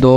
2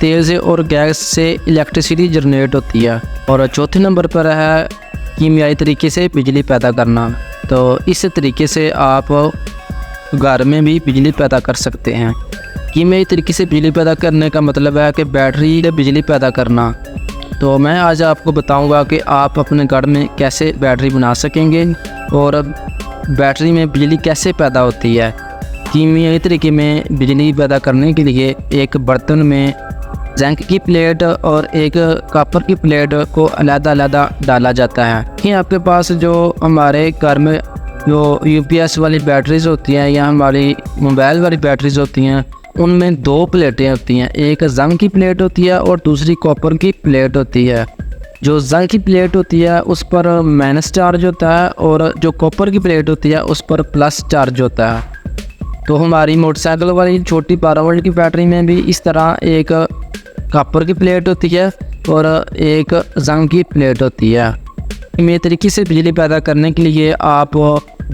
तेल से और गैस से इलेक्ट्रिसिटी जनरेट होती है। और चौथे नंबर पर है कीमियाई तरीके से बिजली पैदा करना। तो इस तरीके से आप घर में भी बिजली पैदा कर सकते हैं। कीमियाई तरीके से बिजली पैदा करने का मतलब है कि बैटरी से बिजली पैदा करना। तो मैं आज आपको बताऊंगा कि आप अपने घर में कैसे बैटरी बना सकेंगे और बैटरी में बिजली कैसे पैदा होती है। कीमियाई तरीके में बिजली पैदा करने के लिए एक बर्तन में जिंक की प्लेट और एक कॉपर की प्लेट को अलग-अलग डाला जाता है। ये आपके पास जो हमारे घर में जो यूपीएस वाली बैटरीज होती हैं या हमारी मोबाइल वाली बैटरीज होती हैं, उनमें दो प्लेटें होती हैं, एक जिंक की प्लेट होती है और दूसरी कॉपर की प्लेट होती है। जो जिंक की प्लेट होती है उस पर माइनस चार्ज होता है और जो कॉपर की प्लेट होती है उस पर प्लस चार्ज होता है। तो हमारी मोटरसाइकिल वाली छोटी 12 वोल्ट की बैटरी में भी इस तरह एक कॉपर की प्लेट होती है और एक जिंक की प्लेट होती है। कीमियाई तरीके से बिजली पैदा करने के लिए आप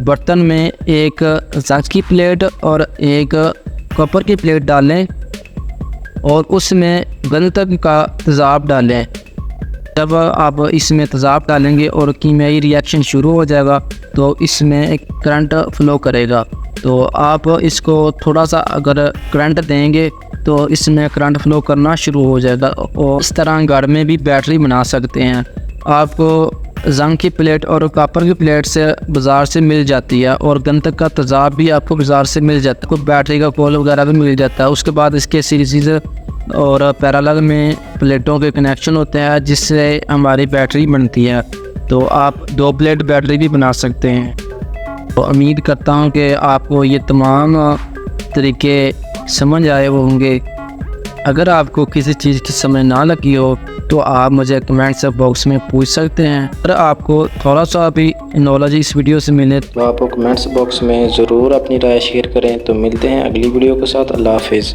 बर्तन में एक जिंक की प्लेट और एक कॉपर की प्लेट डालें और उसमें गंधक का तेज़ाब डालें। जब आप इसमें तेज़ाब डालेंगे और कीमियाई रिएक्शन शुरू हो जाएगा तो इसमें एक करंट फ्लो करेगा। तो आप इसको थोड़ा सा अगर करंट देंगे तो इसमें करंट फ्लो करना शुरू हो जाएगा और इस तरह घर में भी बैटरी बना सकते हैं। आपको जिंक की प्लेट और कॉपर की प्लेट से बाज़ार से मिल जाती है और गंधक का तेज़ाब भी आपको बाज़ार से मिल जाता है। बैटरी का कोल वगैरह भी मिल जाता है। उसके बाद इसके सीरीज़ और पैरेलल में प्लेटों के कनेक्शन होते हैं जिससे हमारी बैटरी बनती है। तो आप 2 प्लेट बैटरी भी बना सकते हैं। तो उम्मीद करता हूँ कि आपको ये तमाम तरीके समझ आए होंगे। अगर आपको किसी चीज़ की समझ ना लगी हो तो आप मुझे कमेंट्स बॉक्स में पूछ सकते हैं। अगर आपको थोड़ा सा भी नॉलेज इस वीडियो से मिले तो आप कमेंट्स बॉक्स में ज़रूर अपनी राय शेयर करें। तो मिलते हैं अगली वीडियो के साथ। अल्लाह हाफिज़।